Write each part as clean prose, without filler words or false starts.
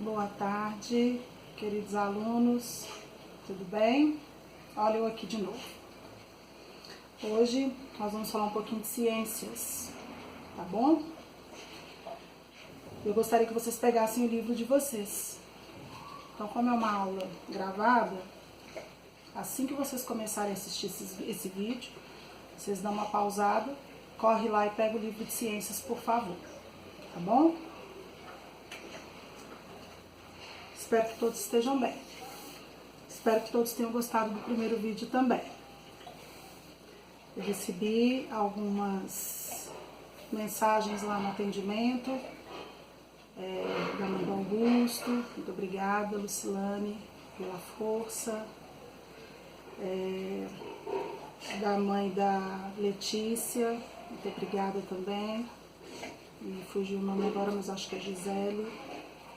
Boa tarde, queridos alunos, tudo bem? Olha eu aqui de novo. Hoje nós vamos falar um pouquinho de ciências, tá bom? Eu gostaria que vocês pegassem o livro de vocês. Então, como é uma aula gravada, assim que vocês começarem a assistir esse vídeo, vocês dão uma pausada, corre lá e pega o livro de ciências, por favor, tá bom? Espero que todos estejam bem. Espero que todos tenham gostado do primeiro vídeo também. Eu recebi algumas mensagens lá no atendimento, da mãe do Augusto, muito obrigada, Lucilane, pela força, da mãe da Letícia, muito obrigada também, me fugiu o nome agora, mas acho que é Gisele,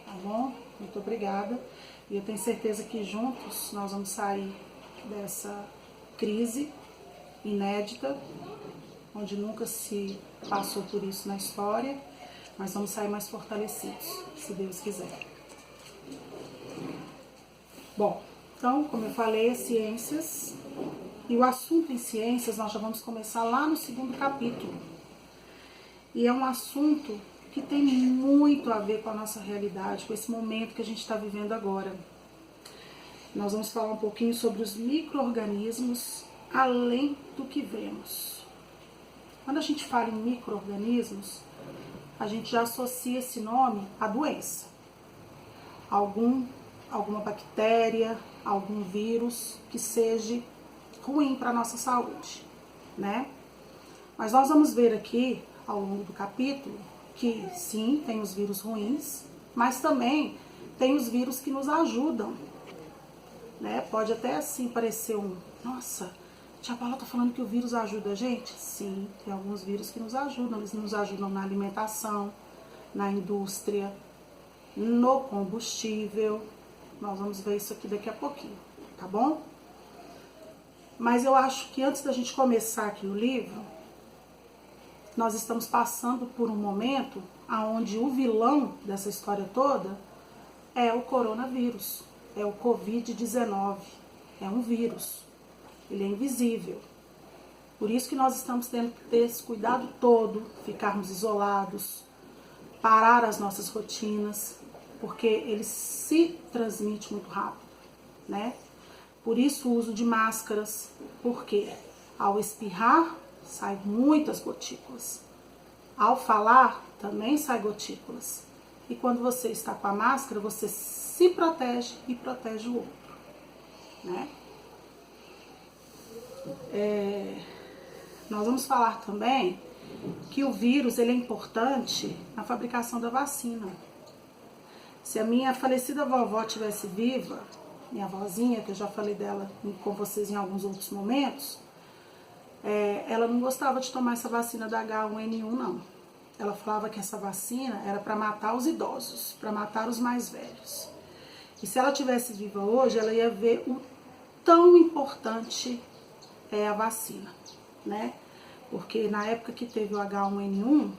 tá bom? Muito obrigada, e eu tenho certeza que juntos nós vamos sair dessa crise inédita, onde nunca se passou por isso na história, mas vamos sair mais fortalecidos, se Deus quiser. Bom, então, como eu falei, ciências, e o assunto em ciências nós já vamos começar lá no segundo capítulo. E é um assunto que tem muito a ver com a nossa realidade, com esse momento que a gente está vivendo agora. Nós vamos falar um pouquinho sobre os micro-organismos além do que vemos. Quando a gente fala em micro-organismos, a gente já associa esse nome à doença. Alguma bactéria, algum vírus que seja ruim para a nossa saúde, né? Mas nós vamos ver aqui, ao longo do capítulo, que sim, tem os vírus ruins, mas também tem os vírus que nos ajudam, né? Pode até assim parecer nossa, tia Paula tá falando que o vírus ajuda a gente? Sim, tem alguns vírus que nos ajudam, eles nos ajudam na alimentação, na indústria, no combustível. Nós vamos ver isso aqui daqui a pouquinho, tá bom? Mas eu acho que antes da gente começar aqui no livro, nós estamos passando por um momento onde o vilão dessa história toda é o coronavírus, é o Covid-19, é um vírus, ele é invisível. Por isso que nós estamos tendo que ter esse cuidado todo, ficarmos isolados, parar as nossas rotinas, porque ele se transmite muito rápido, né? Por isso o uso de máscaras, porque ao espirrar, saem muitas gotículas. Ao falar, também saem gotículas. E quando você está com a máscara, você se protege e protege o outro, né? Nós vamos falar também que o vírus ele é importante na fabricação da vacina. Se a minha falecida vovó tivesse viva, minha avózinha, que eu já falei dela com vocês em alguns outros momentos, ela não gostava de tomar essa vacina da H1N1, não. Ela falava que essa vacina era para matar os idosos, para matar os mais velhos. E se ela tivesse viva hoje, ela ia ver o tão importante é a vacina, né? Porque na época que teve o H1N1,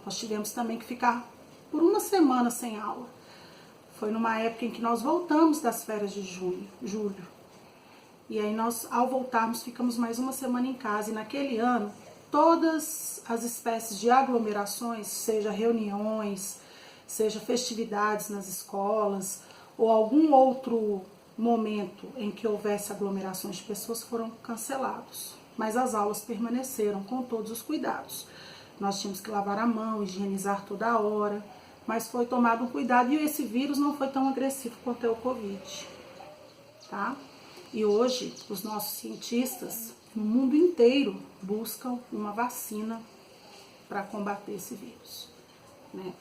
nós tivemos também que ficar por uma semana sem aula. Foi numa época em que nós voltamos das férias de julho. E aí nós, ao voltarmos, ficamos mais uma semana em casa. E naquele ano, todas as espécies de aglomerações, seja reuniões, seja festividades nas escolas, ou algum outro momento em que houvesse aglomerações de pessoas, foram cancelados. Mas as aulas permaneceram com todos os cuidados. Nós tínhamos que lavar a mão, higienizar toda hora, mas foi tomado um cuidado e esse vírus não foi tão agressivo quanto é o Covid, tá? E hoje, os nossos cientistas no mundo inteiro buscam uma vacina para combater esse vírus, né?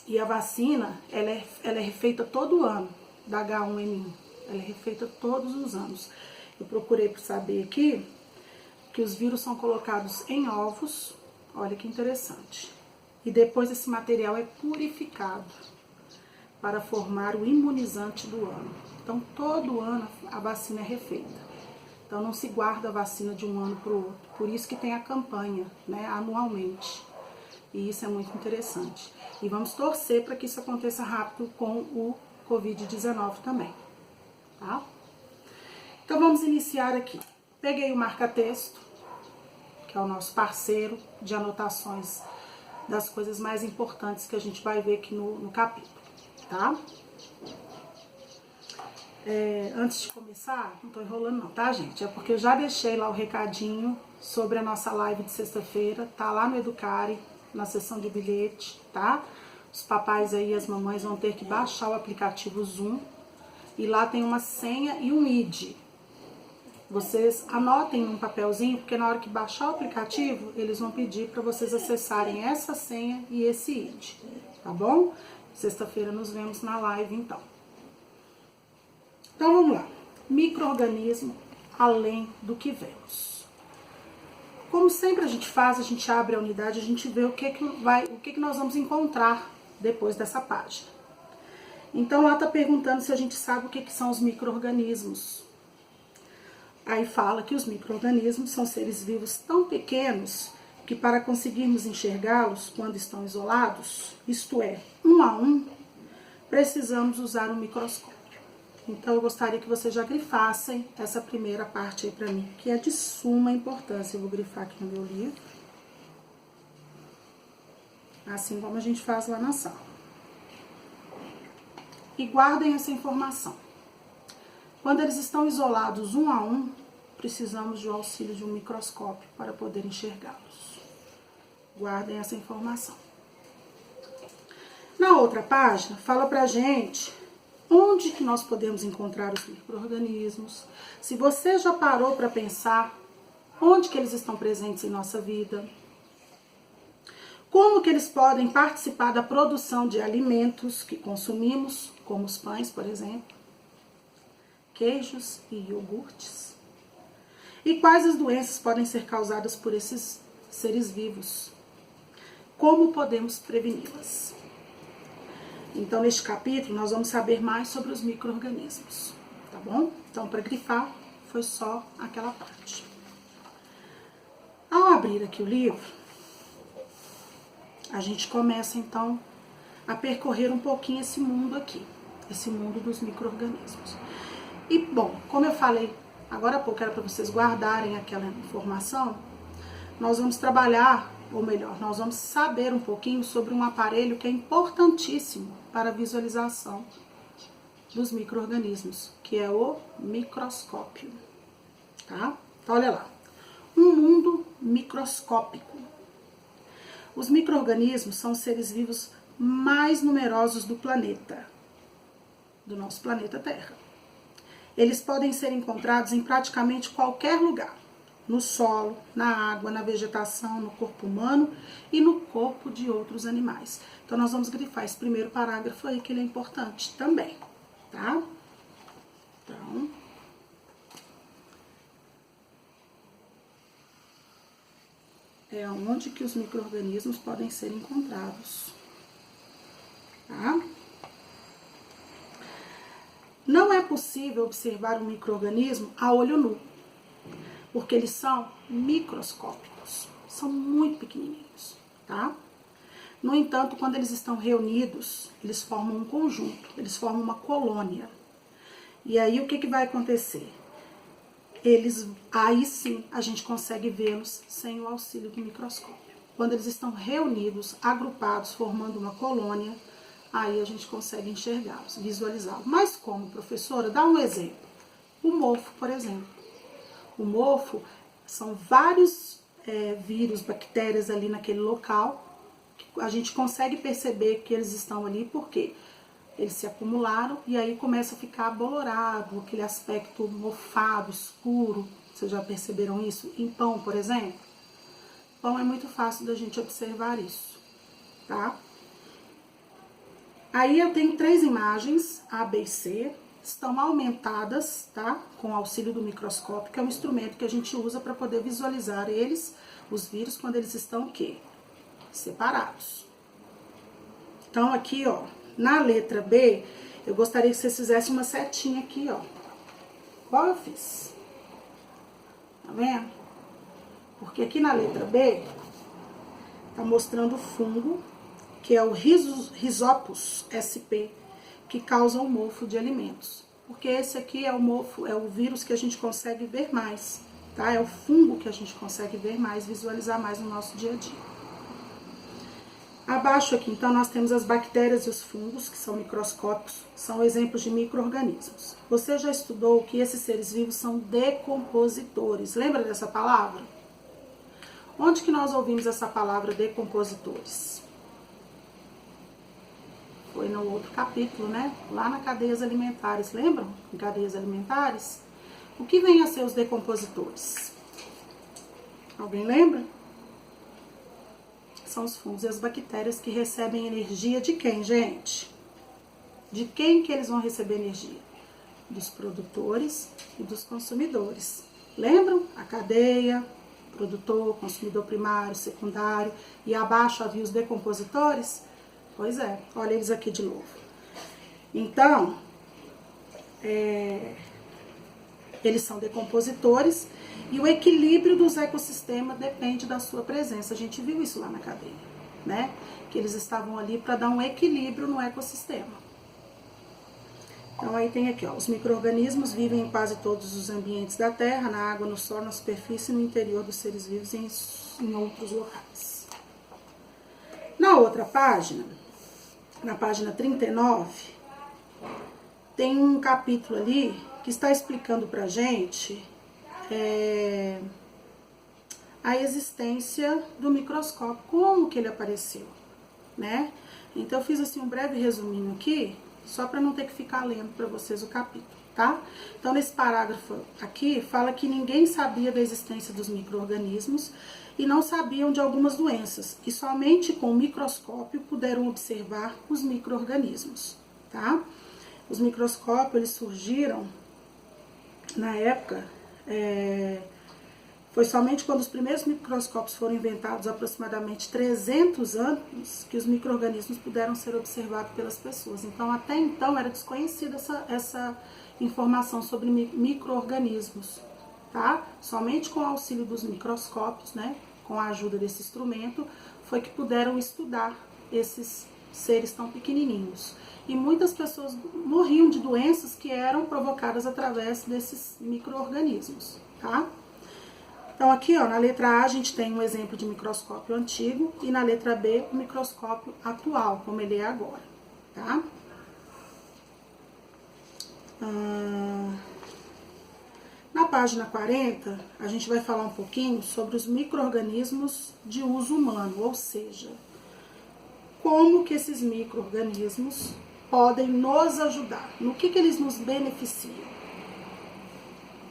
E a vacina, ela é refeita todo ano, da H1N1, ela é refeita todos os anos. Eu procurei para saber aqui que os vírus são colocados em ovos, olha que interessante. E depois esse material é purificado para formar o imunizante do ano. Então, todo ano a vacina é refeita. Então, não se guarda a vacina de um ano para o outro. Por isso que tem a campanha, né, anualmente. E isso é muito interessante. E vamos torcer para que isso aconteça rápido com o Covid-19 também, tá? Então vamos iniciar aqui. Peguei o marca-texto, que é o nosso parceiro de anotações das coisas mais importantes que a gente vai ver aqui no capítulo, tá? Antes de começar, não tô enrolando não, tá, gente? É porque eu já deixei lá o recadinho sobre a nossa live de sexta-feira, tá lá no Educare, na seção de bilhete, tá? Os papais aí, as mamães vão ter que baixar o aplicativo Zoom e lá tem uma senha e um ID. Vocês anotem num papelzinho, porque na hora que baixar o aplicativo, eles vão pedir para vocês acessarem essa senha e esse ID, tá bom? Sexta-feira nos vemos na live, então. Então, vamos lá. Micro-organismo além do que vemos. Como sempre a gente faz, a gente abre a unidade, a gente vê o que nós vamos encontrar depois dessa página. Então, lá está perguntando se a gente sabe o que são os micro-organismos. Aí fala que os micro-organismos são seres vivos tão pequenos que para conseguirmos enxergá-los quando estão isolados, isto é, um a um, precisamos usar um microscópio. Então eu gostaria que vocês já grifassem essa primeira parte aí para mim, que é de suma importância. Eu vou grifar aqui no meu livro, assim como a gente faz lá na sala. E guardem essa informação. Quando eles estão isolados um a um, precisamos do auxílio de um microscópio para poder enxergá-los. Guardem essa informação. Na outra página, fala pra gente onde que nós podemos encontrar os micro-organismos. Se você já parou para pensar onde que eles estão presentes em nossa vida, como que eles podem participar da produção de alimentos que consumimos, como os pães, por exemplo, queijos e iogurtes. E quais as doenças podem ser causadas por esses seres vivos? Como podemos preveni-las? Então, neste capítulo, nós vamos saber mais sobre os micro-organismos, tá bom? Então, para grifar, foi só aquela parte. Ao abrir aqui o livro, a gente começa, então, a percorrer um pouquinho esse mundo aqui, esse mundo dos micro-organismos. E, bom, como eu falei agora há pouco, era para vocês guardarem aquela informação, nós vamos trabalhar, ou melhor, nós vamos saber um pouquinho sobre um aparelho que é importantíssimo para a visualização dos micro-organismos, que é o microscópio, tá? Então, olha lá. Um mundo microscópico. Os micro-organismos são os seres vivos mais numerosos do planeta, do nosso planeta Terra. Eles podem ser encontrados em praticamente qualquer lugar, no solo, na água, na vegetação, no corpo humano e no corpo de outros animais. Então, nós vamos grifar esse primeiro parágrafo aí, que ele é importante também, tá? Então, é onde que os micro-organismos podem ser encontrados, tá? Não é possível observar um micro-organismo a olho nu, porque eles são microscópicos, são muito pequenininhos, tá? No entanto, quando eles estão reunidos, eles formam um conjunto, eles formam uma colônia. E aí, o que vai acontecer? Aí sim, a gente consegue vê-los sem o auxílio do microscópio. Quando eles estão reunidos, agrupados, formando uma colônia, aí a gente consegue enxergá-los, visualizá-los. Mas como, professora? Dá um exemplo. O mofo, por exemplo. O mofo são vários vírus, bactérias ali naquele local. A gente consegue perceber que eles estão ali porque eles se acumularam e aí começa a ficar abolorado, aquele aspecto mofado, escuro. Vocês já perceberam isso? Em pão, por exemplo? Pão é muito fácil da gente observar isso, tá? Aí eu tenho 3 imagens, A, B e C, estão aumentadas, tá? Com o auxílio do microscópio, que é um instrumento que a gente usa para poder visualizar eles, os vírus, quando eles estão o quê? Separados. Então, aqui, ó, na letra B, eu gostaria que vocês fizessem uma setinha aqui, ó. Igual eu fiz. Tá vendo? Porque aqui na letra B, Tá mostrando o fungo, que é o Rhizopus sp, que causa o mofo de alimentos. Porque esse aqui é o mofo, é o vírus que a gente consegue ver mais, tá? É o fungo que a gente consegue ver mais, visualizar mais no nosso dia a dia. Abaixo aqui, então, nós temos as bactérias e os fungos, que são microscópicos, são exemplos de micro-organismos. Você já estudou que esses seres vivos são decompositores. Lembra dessa palavra? Onde que nós ouvimos essa palavra decompositores? Foi no outro capítulo, né? Lá na cadeias alimentares, lembram? Em cadeias alimentares. O que vem a ser os decompositores? Alguém lembra? São os fungos e as bactérias que recebem energia de quem, gente? De quem que eles vão receber energia? Dos produtores e dos consumidores. Lembram? A cadeia, produtor, consumidor primário, secundário, e abaixo havia os decompositores? Pois é, olha eles aqui de novo. Então, eles são decompositores e o equilíbrio dos ecossistemas depende da sua presença. A gente viu isso lá na cadeia, né? Que eles estavam ali para dar um equilíbrio no ecossistema. Então aí tem aqui, ó, os micro-organismos vivem em quase todos os ambientes da Terra, na água, no solo, na superfície e no interior dos seres vivos e em outros locais. Na outra página, na página 39, tem um capítulo ali que está explicando pra gente a existência do microscópio, como que ele apareceu, né? Então eu fiz assim um breve resuminho aqui, só para não ter que ficar lendo para vocês o capítulo, tá? Então nesse parágrafo aqui fala que ninguém sabia da existência dos micro-organismos e não sabiam de algumas doenças, e somente com o microscópio puderam observar os micro-organismos, tá? Os microscópios, eles surgiram na época, foi somente quando os primeiros microscópios foram inventados, aproximadamente 300 anos, que os micro-organismos puderam ser observados pelas pessoas. Então, até então, era desconhecida essa informação sobre micro-organismos, tá? Somente com o auxílio dos microscópios, né, com a ajuda desse instrumento, foi que puderam estudar esses seres tão pequenininhos. E muitas pessoas morriam de doenças que eram provocadas através desses micro-organismos, tá? Então aqui, ó, na letra A a gente tem um exemplo de microscópio antigo e na letra B o microscópio atual, como ele é agora, tá? Na página 40, a gente vai falar um pouquinho sobre os micro-organismos de uso humano, ou seja, como que esses micro-organismos podem nos ajudar, no que eles nos beneficiam.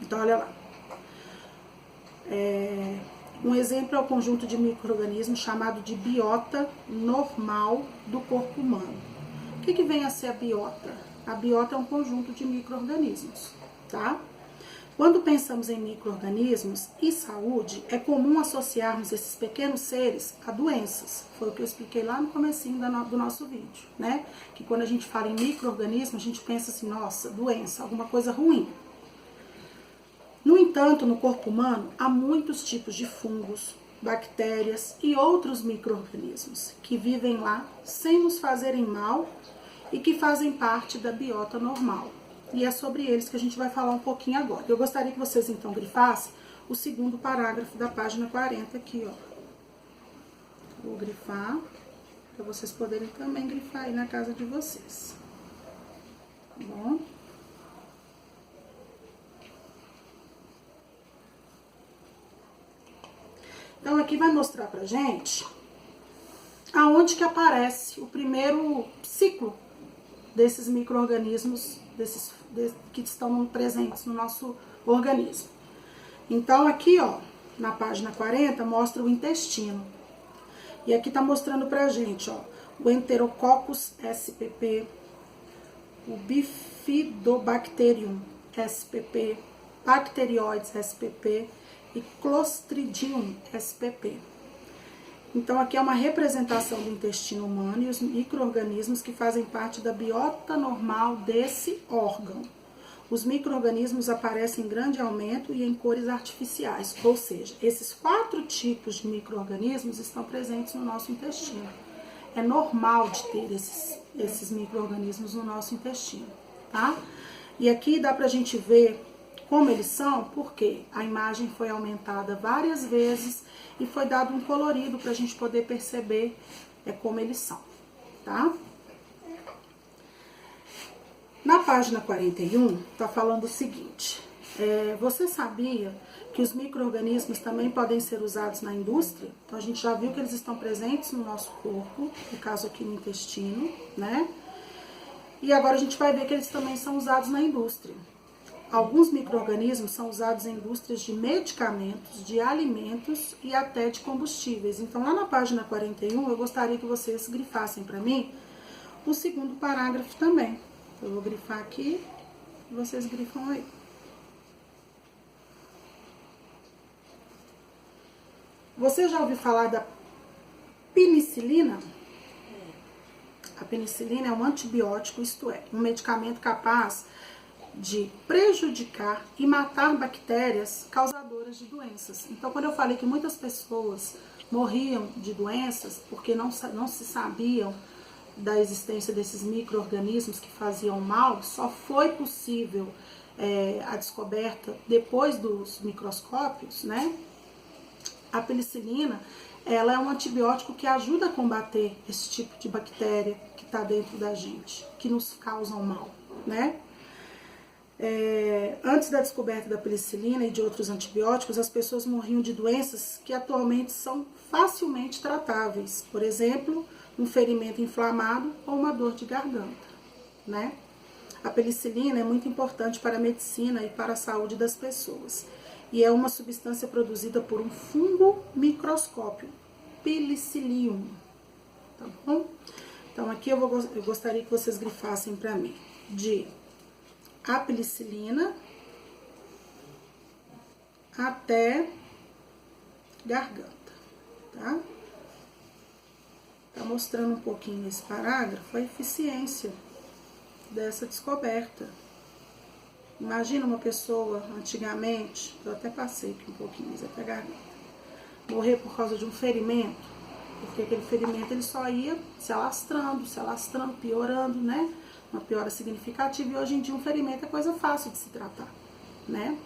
Então, olha lá. Um exemplo é o conjunto de micro-organismos chamado de biota normal do corpo humano. O que vem a ser a biota? A biota é um conjunto de micro-organismos, tá? Quando pensamos em micro-organismos e saúde, é comum associarmos esses pequenos seres a doenças. Foi o que eu expliquei lá no comecinho do nosso vídeo, né? Que quando a gente fala em micro-organismo, a gente pensa assim, nossa, doença, alguma coisa ruim. No entanto, no corpo humano, há muitos tipos de fungos, bactérias e outros micro-organismos que vivem lá sem nos fazerem mal e que fazem parte da biota normal. E é sobre eles que a gente vai falar um pouquinho agora. Eu gostaria que vocês, então, grifassem o segundo parágrafo da página 40 aqui, ó. Vou grifar, para vocês poderem também grifar aí na casa de vocês. Tá bom? Então, aqui vai mostrar pra gente aonde que aparece o primeiro ciclo desses micro-organismos que estão presentes no nosso organismo. Então, aqui, ó, na página 40, mostra o intestino. E aqui tá mostrando pra gente, ó, o Enterococcus spp, o Bifidobacterium spp, Bacteroides spp e Clostridium spp. Então, aqui é uma representação do intestino humano e os micro-organismos que fazem parte da biota normal desse órgão. os micro-organismos aparecem em grande aumento e em cores artificiais, ou seja, esses 4 tipos de micro-organismos estão presentes no nosso intestino. É normal de ter esses micro-organismos no nosso intestino, tá? E aqui dá pra gente ver como eles são, porque a imagem foi aumentada várias vezes e foi dado um colorido pra gente poder perceber como eles são, tá? Na página 41, tá falando o seguinte, você sabia que os micro-organismos também podem ser usados na indústria? Então, a gente já viu que eles estão presentes no nosso corpo, no caso aqui no intestino, né? E agora a gente vai ver que eles também são usados na indústria. Alguns micro-organismos são usados em indústrias de medicamentos, de alimentos e até de combustíveis. Então, lá na página 41, eu gostaria que vocês grifassem para mim o segundo parágrafo também. Eu vou grifar aqui e vocês grifam aí. Você já ouviu falar da penicilina? A penicilina é um antibiótico, isto é, um medicamento capaz de prejudicar e matar bactérias causadoras de doenças. Então, quando eu falei que muitas pessoas morriam de doenças porque não se sabiam da existência desses micro-organismos que faziam mal, só foi possível a descoberta depois dos microscópios, né? A penicilina, ela é um antibiótico que ajuda a combater esse tipo de bactéria que está dentro da gente, que nos causam mal, né? Antes da descoberta da penicilina e de outros antibióticos, as pessoas morriam de doenças que atualmente são facilmente tratáveis. Por exemplo, um ferimento inflamado ou uma dor de garganta, né? A penicilina é muito importante para a medicina e para a saúde das pessoas. E é uma substância produzida por um fungo microscópio, Penicillium, tá bom? Então aqui eu gostaria que vocês grifassem para mim de a penicilina até garganta, tá? Tá mostrando um pouquinho nesse parágrafo a eficiência dessa descoberta. Imagina uma pessoa, antigamente, eu até passei aqui um pouquinho, mas até garganta, morrer por causa de um ferimento, porque aquele ferimento ele só ia se alastrando, piorando, né? Uma piora significativa, e hoje em dia um ferimento é coisa fácil de se tratar, né?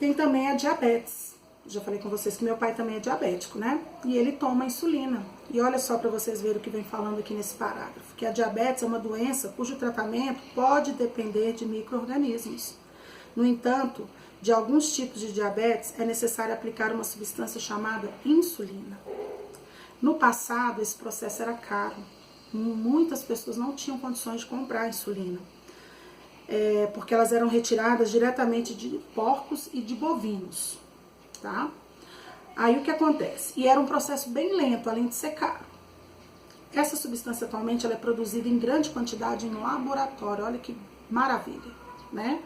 Tem também a diabetes. Já falei com vocês que meu pai também é diabético, né? E ele toma insulina. E olha só para vocês verem o que vem falando aqui nesse parágrafo, que a diabetes é uma doença cujo tratamento pode depender de micro-organismos. No entanto, de alguns tipos de diabetes é necessário aplicar uma substância chamada insulina. No passado, esse processo era caro. Muitas pessoas não tinham condições de comprar insulina, porque elas eram retiradas diretamente de porcos e de bovinos, tá? Aí o que acontece? E era um processo bem lento, além de ser caro. Essa substância atualmente ela é produzida em grande quantidade em laboratório, olha que maravilha, né?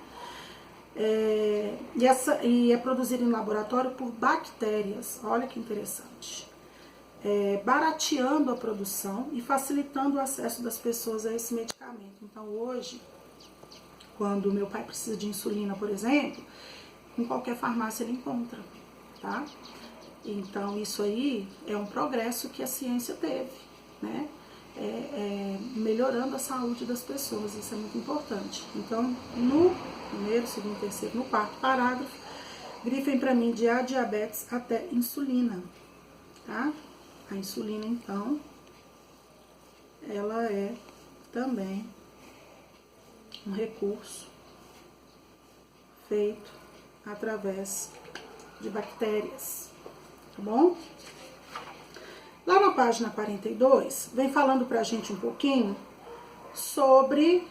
E é produzida em laboratório por bactérias, olha que interessante. Barateando a produção e facilitando o acesso das pessoas a esse medicamento. Então hoje, quando meu pai precisa de insulina, por exemplo, em qualquer farmácia ele encontra, tá? Então isso aí é um progresso que a ciência teve, né? Melhorando a saúde das pessoas, isso é muito importante. Então, no primeiro, segundo, terceiro, no quarto parágrafo, grifem para mim de a diabetes até insulina, tá? A insulina, então, ela é também um recurso feito através de bactérias, tá bom? Lá na página 42, vem falando pra gente um pouquinho sobre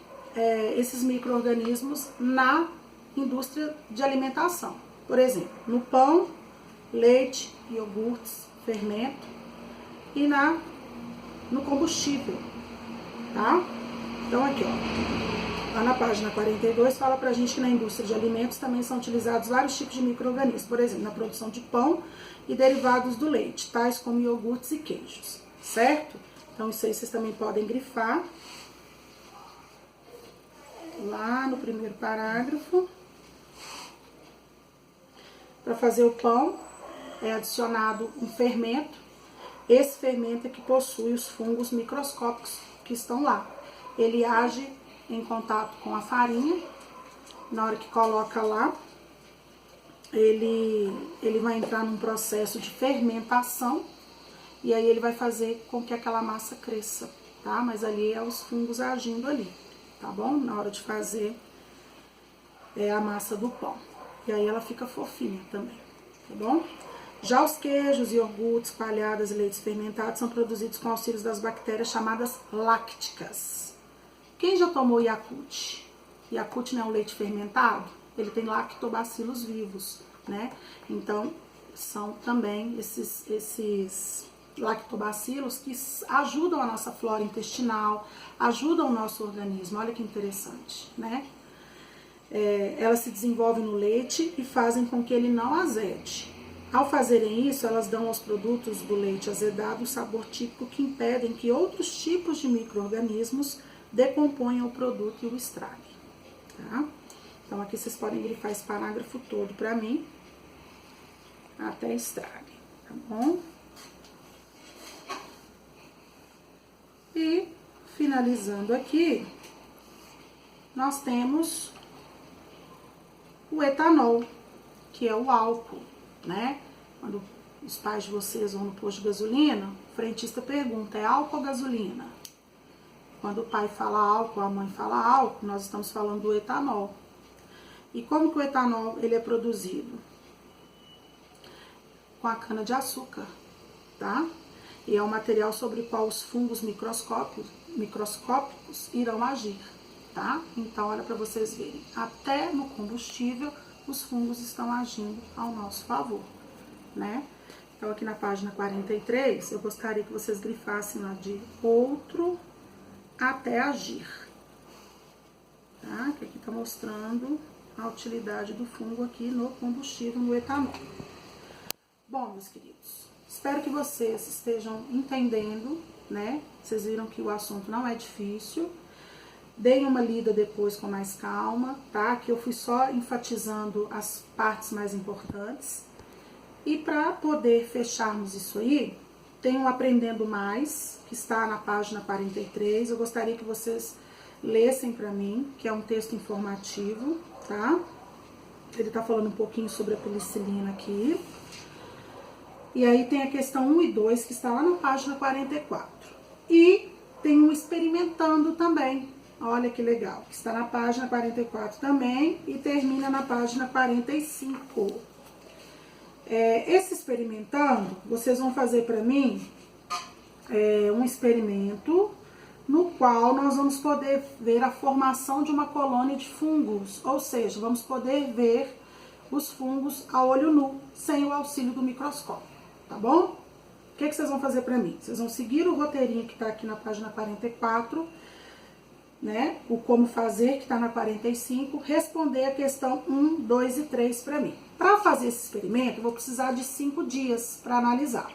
esses micro-organismos na indústria de alimentação. Por exemplo, no pão, leite, iogurtes, fermento e no combustível, tá? Então aqui, ó, lá na página 42 fala pra gente que na indústria de alimentos também são utilizados vários tipos de micro-organismos, por exemplo, na produção de pão e derivados do leite, tais como iogurtes e queijos, certo? Então isso aí vocês também podem grifar lá no primeiro parágrafo. Para fazer o pão, é adicionado um fermento. Esse fermento é que possui os fungos microscópicos que estão lá. Ele age em contato com a farinha. Na hora que coloca lá, ele vai entrar num processo de fermentação. E aí ele vai fazer com que aquela massa cresça, tá? Mas ali é os fungos agindo ali, tá bom? Na hora de fazer a massa do pão. E aí ela fica fofinha também, tá bom? Já os queijos, iogurtes, palhadas e leites fermentados são produzidos com auxílio das bactérias chamadas lácticas. Quem já tomou Yakult? Yakult não é um leite fermentado? Ele tem lactobacilos vivos, né? Então, são também esses lactobacilos que ajudam a nossa flora intestinal, ajudam o nosso organismo. Olha que interessante, né? Elas se desenvolvem no leite e fazem com que ele não azede. Ao fazerem isso, elas dão aos produtos do leite azedado um sabor típico que impedem que outros tipos de micro-organismos decomponham o produto e o estraguem, tá? Então, aqui vocês podem grifar esse parágrafo todo para mim, até estrague, tá bom? E, finalizando aqui, nós temos o etanol, que é o álcool, né? Quando os pais de vocês vão no posto de gasolina, o frentista pergunta, é álcool ou gasolina? Quando o pai fala álcool, a mãe fala álcool, nós estamos falando do etanol. E como que o etanol ele é produzido? Com a cana de açúcar, tá? E é um material sobre o qual os fungos microscópicos irão agir, tá? Então, olha para vocês verem, até no combustível os fungos estão agindo ao nosso favor, né? Então, aqui na página 43, eu gostaria que vocês grifassem lá de outro até agir, tá? Que aqui tá mostrando a utilidade do fungo aqui no combustível, no etanol. Bom, meus queridos, espero que vocês estejam entendendo, né? Vocês viram que o assunto não é difícil. Deem uma lida depois com mais calma, tá? Que eu fui só enfatizando as partes mais importantes. E para poder fecharmos isso aí, tem um Aprendendo Mais, que está na página 43. Eu gostaria que vocês lessem para mim, que é um texto informativo, tá? Ele tá falando um pouquinho sobre a penicilina aqui. E aí tem a questão 1 e 2, que está lá na página 44. E tem um Experimentando também. Olha que legal, que está na página 44 também e termina na página 45. Esse Experimentando, vocês vão fazer para mim um experimento no qual nós vamos poder ver a formação de uma colônia de fungos, ou seja, vamos poder ver os fungos a olho nu, sem o auxílio do microscópio, tá bom? O que vocês vão fazer para mim? Vocês vão seguir o roteirinho que está aqui na página 44, né? O como fazer, que está na 45, responder a questão 1, 2 e 3 para mim. Para fazer esse experimento, eu vou precisar de 5 dias para analisar.